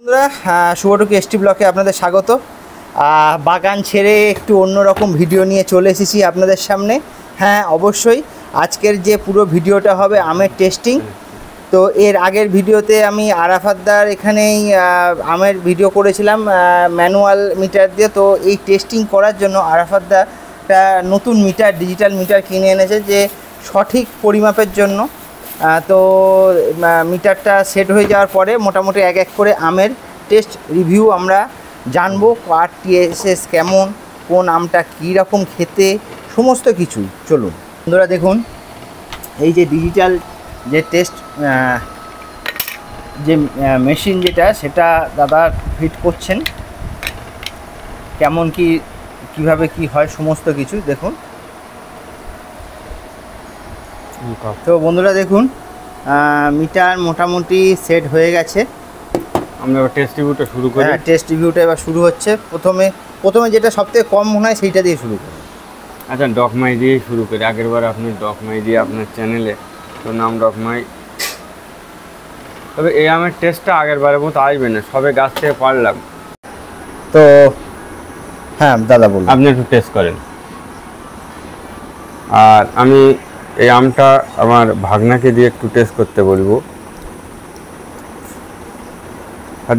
বন্ধুরা শুভটুকি এসটি ব্লকে আপনাদের স্বাগত। বাগান ছেড়ে একটু অন্যরকম ভিডিও নিয়ে চলে এসেছি আপনাদের সামনে। হ্যাঁ, অবশ্যই আজকের যে পুরো ভিডিওটা হবে আমের টেস্টিং। তো এর আগের ভিডিওতে আমি আরাফাতদার এখানেই আমের ভিডিও করেছিলাম ম্যানুয়াল মিটার দিয়ে। তো এই টেস্টিং করার জন্য আরাফাতদা একটা নতুন মিটার, ডিজিটাল মিটার কিনে এনেছে যে সঠিক পরিমাপের জন্য। তো মিটারটা সেট হয়ে যাওয়ার পরে মোটামুটি এক এক করে আমের টেস্ট রিভিউ আমরা জানবো, কার টিএসএস কেমন, কোন আমটা কী রকম খেতে, সমস্ত কিছুই। চলুন বন্ধুরা দেখুন, এই যে ডিজিটাল যে টেস্ট যে মেশিন যেটা, সেটা দাদা ফিট করছেন। কেমন কি কিভাবে কি হয় সমস্ত কিছু দেখুন। তো বন্ধুরা দেখুন, মিটার মোটামুটি সেট হয়ে গেছে। আমরা টেস্ট রিভিউটা শুরু করি। হ্যাঁ, টেস্ট রিভিউটা এবার শুরু হচ্ছে। প্রথমে যেটা সবথেকে কম মনে হয় সেইটা দিয়ে শুরু করি। আচ্ছা, ডকমাই দিয়েই শুরু করি। আগেরবার আপনি ডকমাই দিয়ে আপনার চ্যানেলে তো নাম ডকমাই, তবে এই আমের টেস্টটা আগের বারের মতো আসবে না, সবে গাছ থেকে পারলাম। তো হ্যাঁ দাদা বলুন, আপনি একটু টেস্ট করেন। আর আমি এই আমটা আমার ভাগনাকে দিয়ে একটু টেস্ট করতে বলবো।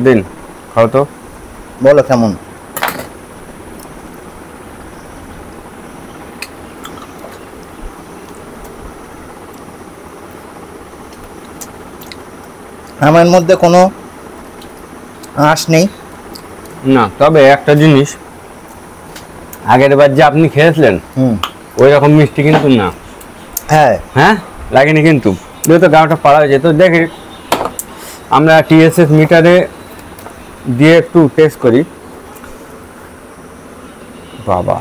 দিন খাও তো, বলো কেমন। আমার মধ্যে কোনো আঁশ নেই না, তবে একটা জিনিস, আগের বার যে আপনি খেয়েছিলেন ওই রকম মিষ্টি কিন্তু না। হ্যাঁ লাগেনি কিন্তু, যেহেতু গাঁটা পাড়া হয়েছে। তো দেখে আমরা টিএসএস মিটারে দিয়ে একটু টেস্ট করি। বাবা,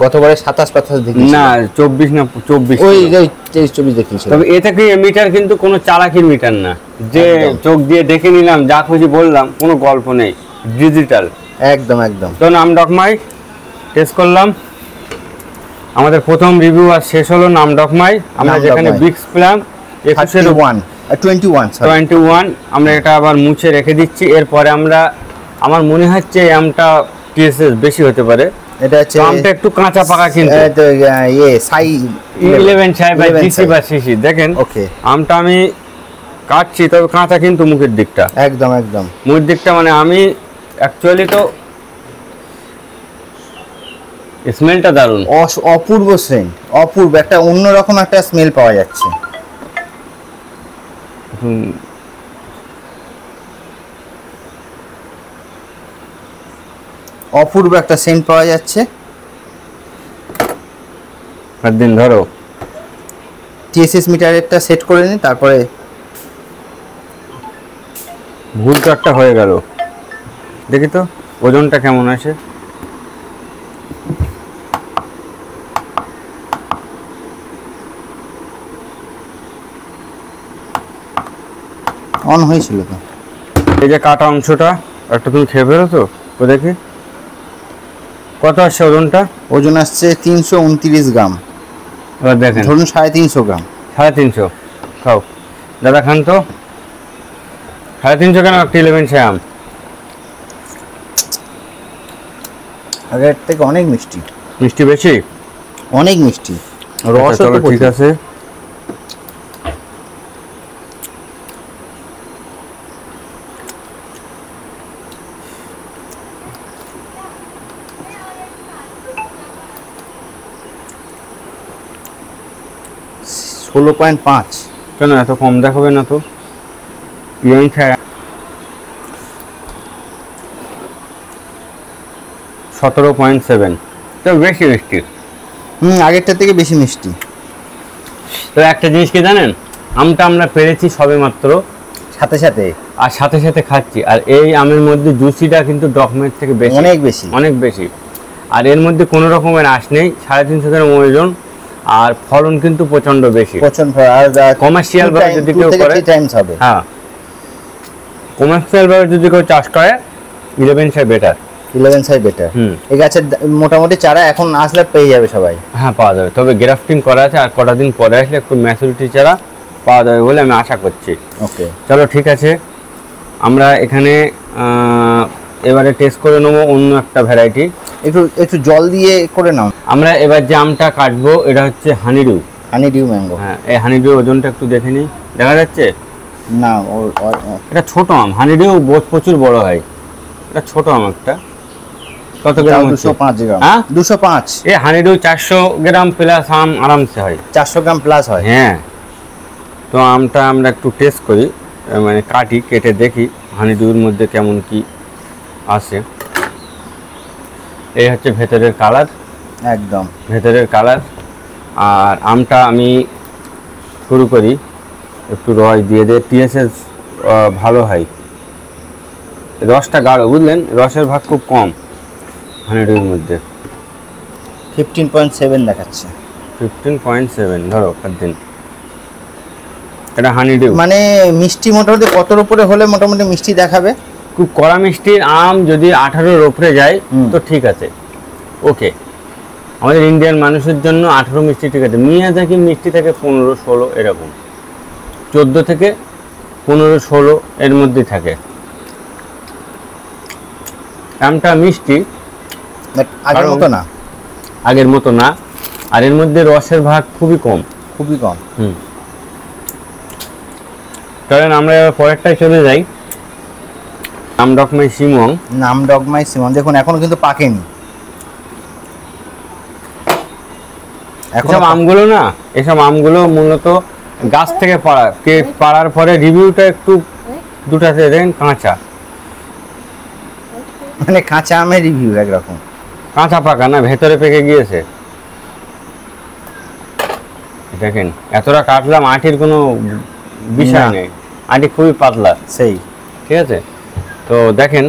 গতবারে 27-28 দেখি না 24 না 24, ওই 23-24 দেখিয়েছিল। তবে এটা কি মিটার কিন্তু কোনো চালাকির মিটার না যে চোখ দিয়ে দেখে নিলাম যা খুশি বললাম, কোনো গল্প নেই, ডিজিটাল একদম একদম। তো নাম ডকমাই টেস্ট করলাম। আমাদের প্রথম রিভিউ আর শেষ হলো নাম ডকমাই। আমরা যেখানে বিক্স পেলাম 21, আমরা এটা আবার মুছে রেখে দিচ্ছি। এরপরে আমার মনে হচ্ছে আমটা টিএসএস বেশি হতে পারে। এটা হচ্ছে আমটা একটু কাঁচা পাকা, কিন্তু 11 সাই বা ডিসি বা সিসি দেখেন। ওকে, আমটা আমি কাটছি, তবে কাঁচা কিন্তু মুখের দিকটা, একদম একদম মুখের দিকটা। মানে আমি অ্যাকচুয়ালি তো স্মেলটা দারুণ, অপূর্ব সেন্ট, অপূর্ব একটা অন্যরকম একটা স্মেল পাওয়া যাচ্ছে। অপূর্ব একটা সেন্ট পাওয়া যাচ্ছে। দিন ধরো টিএসএস মিটারেরটা সেট করে নি, তারপরে ভুল তো একটা হয়ে গেল। দেখি তো ওজনটা কেমন আছে। অন হয়েছিল তো। এই যে কাটা অংশটা একটা তুমি খেয়ে ফেলো তো, ও দেখি কত আসছে ওজনটা। ওজন আসছে 329 গ্রাম। এবার দেখেন, ধরুন 350 গ্রাম। 350 খাও দাদা, খান তো। 350 কেন? একটা 11 সাই আম, আগের থেকে অনেক মিষ্টি। মিষ্টি বেশি, অনেক মিষ্টি, রস ঠিক আছে। ষোলো 16.5। কেন এত কম দেখাবে না তো? 17.7, তো বেশি মিষ্টি। আগেরটার থেকে বেশি মিষ্টি। তো একটা জিনিস কি জানেন, আমটা আমরা পেরেছি সবে মাত্র, সাথে সাথে খাচ্ছি। আর এই আমের মধ্যে জুসিটা কিন্তু ডকমের থেকে বেশি, অনেক বেশি। আর এর মধ্যে কোনো রকমের আঁশ নেই। 350 গ্রাম ওজন, আর ফলন কিন্তু প্রচন্ড বেশি। আর কমার্শিয়াল ভাবে যদি কেউ করে, হ্যাঁ কমার্শিয়াল ভাবে যদি কেউ চাষ করে 11 সাই বেটার। 11 size better. এই গাছের মোটামুটি চারা এখন আসলে পেয়ে যাবে সবাই। হ্যাঁ পাওয়া যাবে, তবে গ্রাফটিং করা আছে, আর কটা দিন পরে আসলে একটু ম্যাচুরিটি চারা পাওয়া যাবে বলে আমি আশা করছি। ওকে চলো ঠিক আছে, আমরা এখানে এবারে টেস্ট করে নেবো অন্য একটা ভ্যারাইটি। একটু একটু জল দিয়ে করে নাও। আমরা এবার যে আমটা কাটবো এটা হচ্ছে হানিডিউ। Honeydew mango. হ্যাঁ, এই হানিডিউ ওজনটা একটু দেখে নিই, দেখা যাচ্ছে না? এটা ছোট আম, হানিডিউ প্রচুর বড় হয়, এটা ছোট আম একটা। কত গ্রাম? 205 গ্রাম। হ্যাঁ 205। এই হানিডিউ 400 গ্রাম প্লাস আম আরামসে হয়। 400 গ্রাম প্লাস হয়। হ্যাঁ, তো আমটা আমরা একটু টেস্ট করি, মানে কাটি, কেটে দেখি হানিডিউর মধ্যে কেমন কি আসে। এই হচ্ছে ভেতরের কালার, একদম ভেতরের কালার। আর আমটা আমি শুরু করি, একটু রস দিয়ে দে, টিএসএস ভালো হয়, রসটা গাঢ়, বুঝলেন, রসের ভাগ খুব কম হানিডিউর মধ্যে। 15.7 দেখাচ্ছে। 15.7 ধরো দিন, এটা হানিডিউ। মানে মিষ্টি মোটামুটি কতর উপরে হলে মোটামুটি মিষ্টি দেখাবে? খুব কড়া মিষ্টির আম যদি 18-র উপরে যায় তো ঠিক আছে, ওকে। আমাদের ইন্ডিয়ান মানুষের জন্য 18 মিষ্টি ঠিক আছে। মিয়াজাকি মিষ্টি থেকে 15-16 এরকম, 14 থেকে 15-16 এর মধ্যে থাকে। আমটা মিষ্টি, আগের মতো না, আগের মতো না, আর এর মধ্যে রসের ভাগ খুবই কম, খুবই কম। কারণ আমরা পরেরটায় চলে যাই, নামডকমাই শিমং। নামডকমাই শিমং দেখুন এখনো কিন্তু পাকেনি। এসব আমগুলো না, এসব আমগুলো মূলত গাছ থেকে পাড়ার পরে রিভিউটা একটু দুটাতে দেখেন কাঁচা, মানে কাঁচা আমের রিভিউ একরকম, কাঁচা পাকা না, ভেতরে পেকে গিয়েছে। দেখেন এতটা কাটলাম, আটির কোনো বিষয় নেই, আটি খুবই পাতলা, সেই ঠিক আছে। তো দেখেন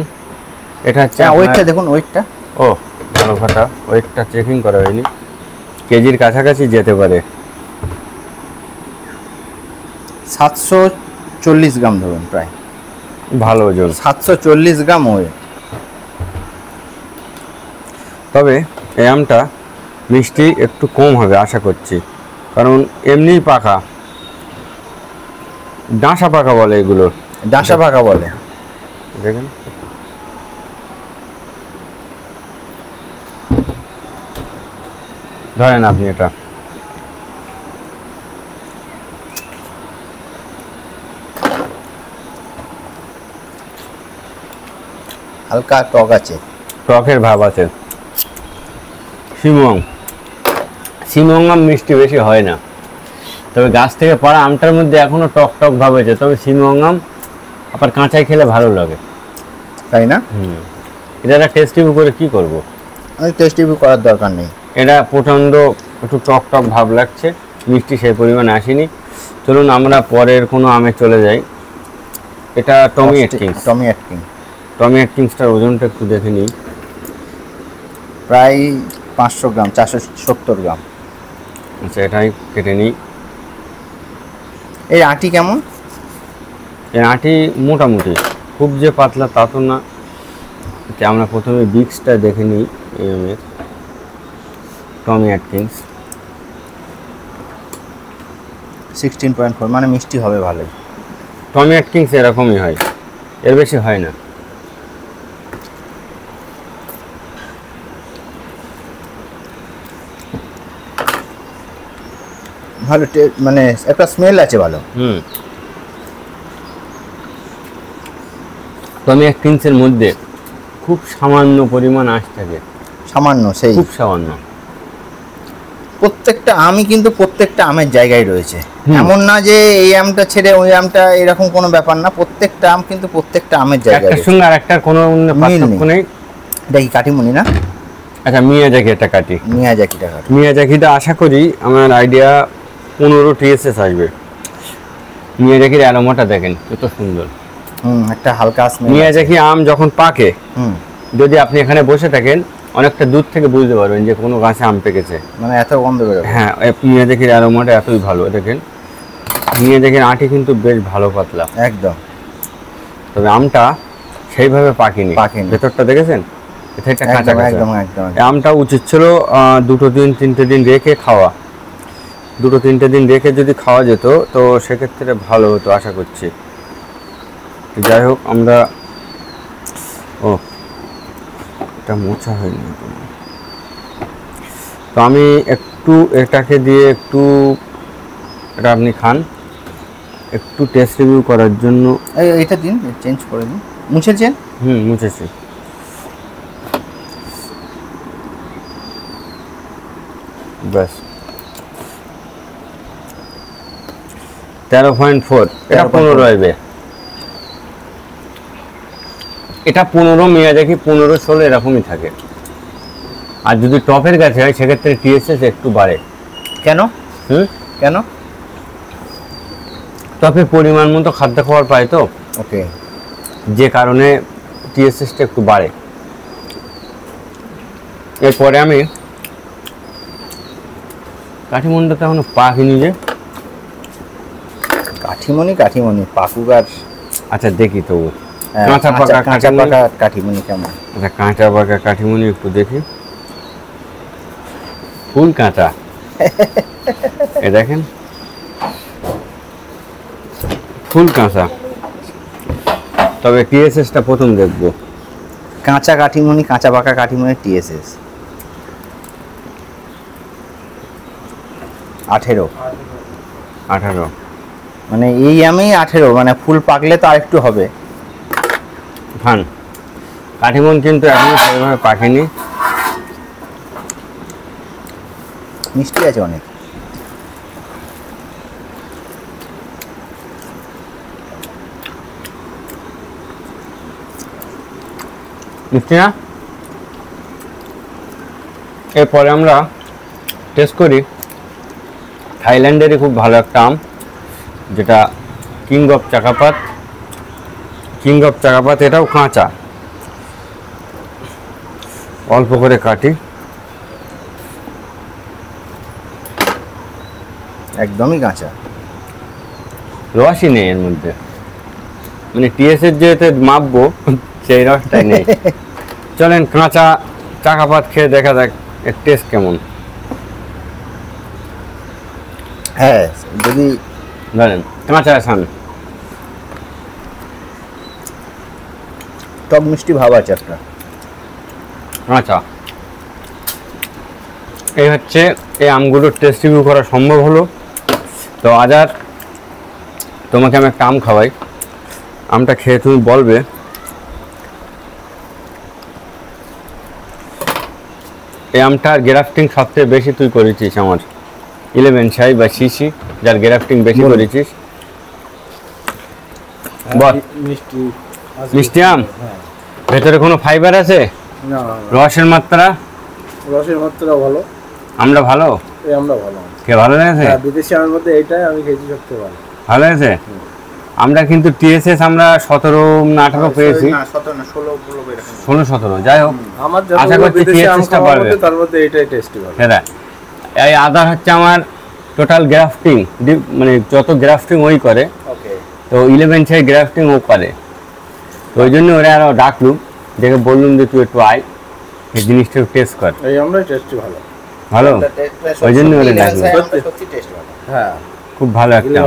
এটা হচ্ছে ওয়েটটা দেখুন, ওয়েটটা, ও ভালো কথা, ওয়েটটা চেকিং করা হয়নি, কেজির কাছাকাছি যেতে পারে। 740 গ্রাম ধরুন, প্রায় ভালো ওজন, 740 গ্রাম ওয়েট। তবে এই আমটা মিষ্টি একটু কম হবে আশা করছি, কারণ এমনি পাকা, ডাঁসা পাকা বলে এগুলো, ডাঁসা পাকা বলে। দেখেন ধরেন আপনি এটা, হালকা টক আছে, টকের ভাব আছে। শিমং, শিমং আম মিষ্টি বেশি হয় না, তবে গাছ থেকে পড়া আমটার মধ্যে এখনো টক টক ভাব আছে। তবে শিমং আম আবার কাঁচাই খেলে ভালো লাগে, তাই না? এটা একটা টেস্ট রিভিউ করে কি করব, টেস্ট রিভিউ করার দরকার নেই। এটা প্রচণ্ড একটু টক টক ভাব লাগছে, মিষ্টি সেই পরিমাণে আসেনি। চলুন আমরা পরের কোনো আমে চলে যাই। এটা টমি অ্যাটকিন্স। টমি অ্যাটকিন্স, টমি অ্যাটকিন্সটার ওজনটা একটু দেখে নিই, প্রায় 500 গ্রাম, 470 গ্রাম। আচ্ছা এটাই কেটে নিই। এই আটি কেমন? এই আটি মোটামুটি, খুব যে পাতলা তা তো না। আমরা প্রথমে বিক্সটা দেখে নিই এই আমের, টমি অ্যাটকিন্স 16.4, মানে মিষ্টি হবে ভালোই। টমি অ্যাটকিন্স এরকমই হয়, এর বেশি হয় না। ভালো মানে একটা স্মেল আছে ভালো। টমি অ্যাটকিন্সের মধ্যে খুব সামান্য পরিমাণ আঁশ থাকে, সামান্য, সেই খুব সামান্য। প্রত্যেকটা আমই কিন্তু প্রত্যেকটা আমের জায়গায় রয়েছে, এমন না যে এই আমটা ছেড়ে ওই আমটা, এরকম কোনো ব্যাপার না। প্রত্যেকটা আম কিন্তু প্রত্যেকটা আমের জায়গায়, একটার সঙ্গে আরেকটার কোনো পার্থক্য নেই। এটা কি কাটিমুনি না? আচ্ছা মিয়াজাকি এটা কাটি, মিয়াজাকিটা কাটি। মিয়াজাকিটা আশা করি আমার আইডিয়া 15 টিএসএস আসবে। মিয়াজাকির অ্যারোমাটা দেখেন কত সুন্দর, একটা হালকা স্মেল। মিয়াজাকি আম যখন পাকে, যদি আপনি এখানে বসে থাকেন অনেকটা দূর থেকে বুঝতে পারবেন যে কোনো গাছে আম পেকেছে, মানে এত গন্ধ বেরোবে। হ্যাঁ, মিয়াজাকির অ্যারোমাটা এতই ভালো। দেখেন মিয়াজাকির আটি কিন্তু বেশ ভালো পাতলা একদম, তবে আমটা সেইভাবে পাকেনি। ভেতরটা দেখেছেন, এটা কাঁচা কাঁচা। একদম একদম। আমটা উচিত ছিল 2-3 দিন রেখে খাওয়া, 2-3 দিন রেখে যদি খাওয়া যেত তো সেক্ষেত্রে ভালো হতো আশা করছি। যাই হোক আমরা এটা মোছা হয়নি, তো আমি একটু এটাকে দিয়ে একটু, এটা আপনি খান একটু টেস্ট রিভিউ করার জন্য। এটা দিন, চেঞ্জ করে দিন। মুছেছেন? মুছেছি। ব্যাস 13.4, এটা 15 হবে। এটা 15 মেয়াজাকি 15-16 এরকমই থাকে। আর যদি টপের কাছে হয় সেক্ষেত্রে টিএসএস একটু বাড়ে। কেন? কেন? টপে পরিমাণ মতো খাদ্য খাবার পায় তো, ওকে, যে কারণে টিএসএসটা একটু বাড়ে। এরপরে আমি কাঠিমনিটা এখনো পাকিনি যে। কাঠিমনি পাকুক আর। আচ্ছা দেখি তবু কাঁচা পাকা কাঠিমনি কেমন। আচ্ছা কাঁচা পাকা কাঠিমনি একটু দেখি। ফুল কাঁচা এ দেখেন, ফুল কাঁচা। তবে টিএসএসটা প্রথম দেখবো। কাঁচা কাঠিমনি, কাঁচা পাকা কাঠিমনি, টিএসএস 18। মানে এই আমি 18, মানে ফুল পাকলে তো আরেকটু হবে। ফান কাঠিমন কিন্তু এখনো সেভাবে পাকেনি, মিষ্টি আছে অনেক। মিষ্টি না? এরপরে আমরা টেস্ট করি থাইল্যান্ডেরই খুব ভালো একটা আম, যেটা কিং অফ চাকাপাত। এটাও কাঁচা, অল্প করে কাটি। একদমই কাঁচা, রসই নেই এর মধ্যে, মানে টিএসের যেতে মাপবো সেই রসটাই নেই। চলেন কাঁচা চাকাপাত খেয়ে দেখা যাক এর টেস্ট কেমন। হ্যাঁ যদি ধরেন কাঁচা আসান, টক মিষ্টি ভাব আছে একটা। কাঁচা। এই হচ্ছে এই আমগুলোর টেস্ট রিভিউ করা সম্ভব হলো। তো আজ আর তোমাকে আমি একটা আম খাওয়াই, আমটা খেয়ে তুমি বলবে এই আমটার গ্রাফটিং সবচেয়ে বেশি তুই করেছিস আমার 11 সাই বা সিসি, যার গ্রাফটিং বেশি করেছিস। বল মিষ্টি আম, ভেতরে কোনো ফাইবার আছে? না, রসের মাত্রা ভালো। আমরা ভালো, আমরা ভালো। কে ভালো লেগেছে? বিদেশি আমের মধ্যে এইটাই আমি খেয়েছি সবচেয়ে ভালো। ভালো লেগেছে? আমরা কিন্তু টিএসএস আমরা 17 না 18 পেয়েছি, 16-17 যাই হোক। আমার আশা করছি টিএসএসটা বাড়বে, তার মধ্যে এইটাই টেস্টি ভালো। হ্যাঁ এই আদার হচ্ছে আমার টোটাল গ্রাফটিং, মানে যত গ্রাফটিং ওই করে, ওকে, তো 11 সাই গ্রাফটিং ও করে। তো ওই জন্য ওরা আরো ডাকলুম, দেখে বললুম যে তুই একটু আয় এই জিনিসটা টেস্ট কর। এই আমরাই টেস্টি ভালো। ভালো, ওই জন্য ওরা ডাকলুম। হ্যাঁ খুব ভালো একটা।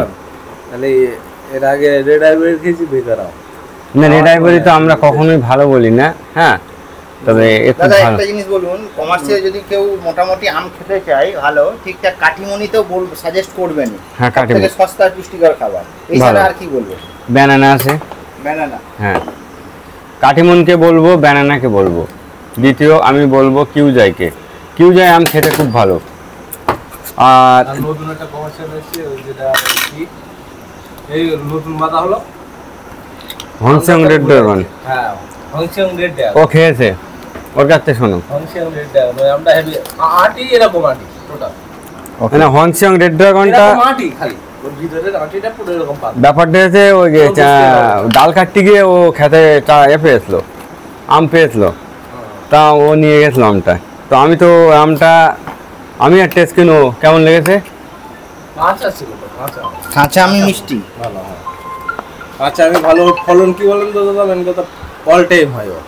তাহলে এর আগে রেড আইভরি খেয়েছি, বেকার আম। না রেড আইভরি তো আমরা কখনোই ভালো বলি না। হ্যাঁ তবে একটু দাদা ভালো। একটা জিনিস বলুন, কমার্শিয়াল যদি কেউ মোটামুটি আম খেতে চায় ভালো ঠিকঠাক, কাঠিমনিতেও সাজেস্ট করবেন। হ্যাঁ কাঠিমনি থেকে সস্তা আর পুষ্টিকর খাবার। এছাড়া আর কি বলবো? ব্যানানা আছে। ব্যানানা, হ্যাঁ কাঠিমনকে বলবো, ব্যানানাকে বলবো। দ্বিতীয় আমি বলবো কিউজাইকে, কিউজাই আম খেতে খুব ভালো। আর নতুন একটা কমার্শিয়াল এসেছে, যেটা কি এই নতুন মাথা হলো হংসং রেড ড্রাগন। হ্যাঁ, হংসং রেড ড্রাগন ও খেয়েছে, ওর কাছে শোনো। হংসং রেড ড্রাগন আমরা হেভি আটি, এরকম আটি টোটাল। মানে হংসং রেড ড্রাগনটা আটি খালি, ওর ভিতরের আটিটা পুরো এরকম পাতা। ব্যাপারটা হচ্ছে ওই যে ডাল কাটতে গিয়ে ও খেতে পেয়েছিল, আম পেয়েছিল, তা ও নিয়ে গেছিল আমটা। তো আমি তো আমটা আমি আর টেস্ট কিনো কেমন লেগেছে। কাঁচা ছিল তো, কাঁচা কাঁচা আমি মিষ্টি ভালো হয়। কাঁচা আমি ভালো, ফলন কি বলেন তো দাদা, মেন কথা অল টাইম হয় ও।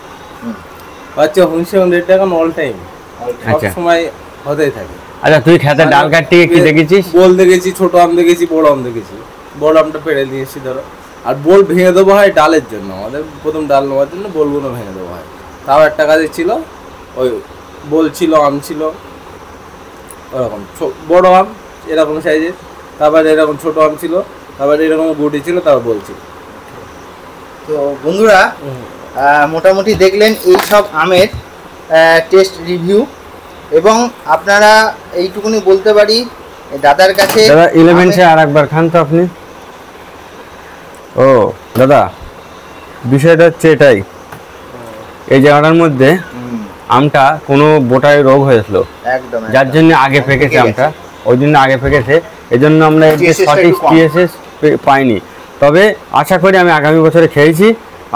বাচ্চা 100 টাকা অল টাইম, সব সময় হতেই থাকে। আচ্ছা তুই খেতে ডাল কাটতে কি দেখেছিস? বোল দেখেছি, ছোট আম দেখেছি, বড় আম দেখেছি। বড় আমটা পেড়ে দিয়েছি ধরো, আর বোল ভেঙে দেবো হয় ডালের জন্য, আমাদের প্রথম ডাল নেওয়ার জন্য বোলগুলো ভেঙে দেবো হয়। তাও একটা কাজে ছিল, ওই বোল ছিল, আম ছিল ওরকম বড় আম এরকম সাইজের, তারপর এরকম ছোট আম ছিল, তারপর এরকম গুটি ছিল, তারপর বলছিল। তো বন্ধুরা মোটামুটি দেখলেন এই সব আমের টেস্ট রিভিউ, এবং আপনারা এইটুকুনি বলতে পারি দাদার কাছে। দাদা 11 আর একবার খান তো আপনি। ও দাদা বিষয়টা হচ্ছে এটাই, এই জায়গাটার মধ্যে আমটা কোনো বোটায় রোগ হয়েছিল, একদম যার জন্য আগে পেকেছে আমটা, ওই জন্য আগে পেকেছে, এই জন্য আমরা সঠিক টিএসএস পাইনি। তবে আশা করি আমি আগামী বছরে খেয়েছি,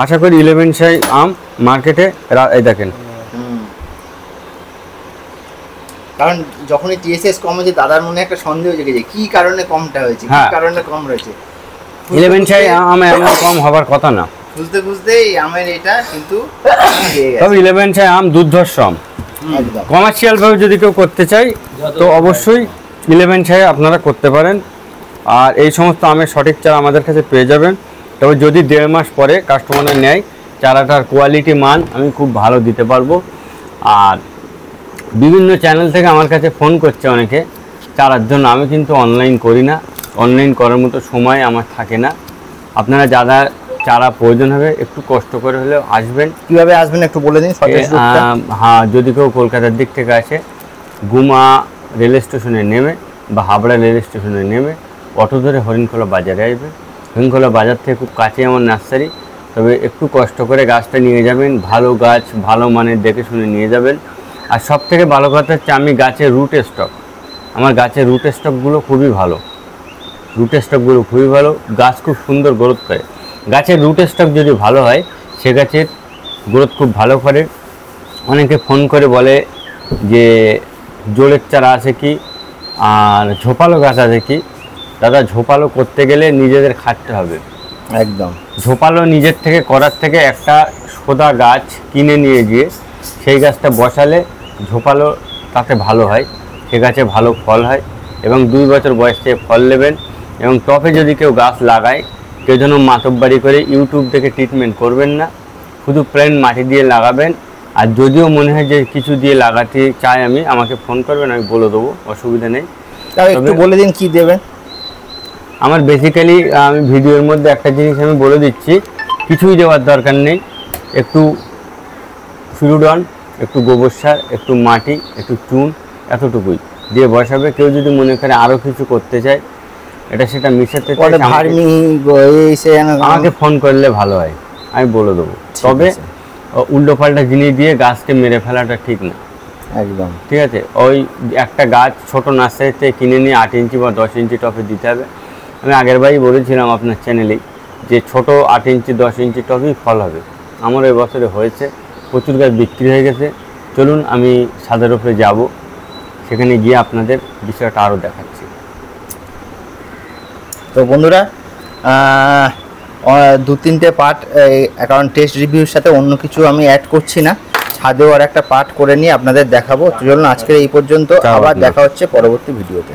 আশা করি 11 শাই আম মার্কেটে এই দেখেন। কারণ যখনই টিএসএস কম হয়েছে দাদার মনে একটা সন্দেহ জেগেছে কি কারণে কমটা হয়েছে, কি কারণে কম রয়েছে। 11 শাই আম এমন কম হবার কথা না, বুঝতে বুঝতে এই আমের এটা কিন্তু তবে 11 শাই আম দুর্ধর্ষ আম। কমার্শিয়াল ভাবে যদি কেউ করতে চাই তো অবশ্যই 11 শাই আপনারা করতে পারেন। আর এই সমস্ত আমের সঠিক চারা আমাদের কাছে পেয়ে যাবেন। তবে যদি 1.5 মাস পরে কাস্টমাররা নেয়, চারাটার কোয়ালিটি মান আমি খুব ভালো দিতে পারবো। আর বিভিন্ন চ্যানেল থেকে আমার কাছে ফোন করছে অনেকে চারার জন্য, আমি কিন্তু অনলাইন করি না, অনলাইন করার মতো সময় আমার থাকে না। আপনারা যারা চারা প্রয়োজন হবে একটু কষ্ট করে হলেও আসবেন। কিভাবে আসবেন একটু বলে দিন। হ্যাঁ, যদি কেউ কলকাতার দিক থেকে আসে, গুমা রেল স্টেশনে নেমে বা হাবড়া রেল স্টেশনে নেমে অটো ধরে হরিণখোলা বাজারে আসবে। হরিণখোলা বাজার থেকে খুব কাছে আমার নার্সারি, তবে একটু কষ্ট করে গাছটা নিয়ে যাবেন, ভালো গাছ ভালো মানের দেখে শুনে নিয়ে যাবেন। আর সব থেকে ভালো কথা হচ্ছে আমি গাছের রুট স্টক, আমার গাছের রুট স্টকগুলো খুবই ভালো, গাছ খুব সুন্দর গ্রোথ করে। গাছের রুট স্টক যদি ভালো হয় সে গাছের গ্রোথ খুব ভালো করে। অনেকে ফোন করে বলে যে জোড়ের চারা আছে কি আর ঝোপালো গাছ আছে কি। দাদা ঝোপালো করতে গেলে নিজেদের খাটতে হবে, একদম। ঝোপালো নিজের থেকে করার থেকে একটা সোদা গাছ কিনে নিয়ে গিয়ে সেই গাছটা বসালে ঝোপালো তাতে ভালো হয়, সে গাছে ভালো ফল হয় এবং 2 বছর বয়স থেকে ফল নেবেন। এবং টপে যদি কেউ গাছ লাগায়, কেউ যেন মাতব্বাড়ি করে ইউটিউব থেকে ট্রিটমেন্ট করবেন না, শুধু প্লেন মাটি দিয়ে লাগাবেন। আর যদিও মনে হয় যে কিছু দিয়ে লাগাতে চাই আমি, আমাকে ফোন করবেন, আমি বলে দেবো, অসুবিধা নেই। একটু বলে দিন কি দেবেন। আমার বেসিক্যালি আমি ভিডিওর মধ্যে একটা জিনিস আমি বলে দিচ্ছি, কিছুই দেওয়ার দরকার নেই, একটু ফিরুডন, একটু গোবর সার, একটু মাটি, একটু চুন, এতটুকুই দিয়ে বসাবে। কেউ যদি মনে করে আরও কিছু করতে চায়, এটা সেটা মিশাতে চায়, আমাকে ফোন করলে ভালো হয়, আমি বলে দেবো। তবে উল্টো পাল্টা জিনিস দিয়ে গাছকে মেরে ফেলাটা ঠিক না, একদম ঠিক আছে। ওই একটা গাছ ছোট নার্সারিতে কিনে নিয়ে 8 ইঞ্চি বা 10 ইঞ্চি টপে দিতে হবে। আমি আগের বারই বলেছিলাম আপনার চ্যানেলেই যে ছোট 8 ইঞ্চি 10 ইঞ্চি টপেই ফল হবে। আমার এই বছরে হয়েছে, প্রচুর গাছ বিক্রি হয়ে গেছে। চলুন আমি ছাদের উপরে যাব, সেখানে গিয়ে আপনাদের বিষয়টা আরও দেখাচ্ছি। তো বন্ধুরা 2-3টে পার্ট, কারণ টেস্ট রিভিউর সাথে অন্য কিছু আমি অ্যাড করছি না, ছাদেও আর একটা পার্ট করে নিয়ে আপনাদের দেখাবো। চলুন আজকের এই পর্যন্ত, আবার দেখা হচ্ছে পরবর্তী ভিডিওতে।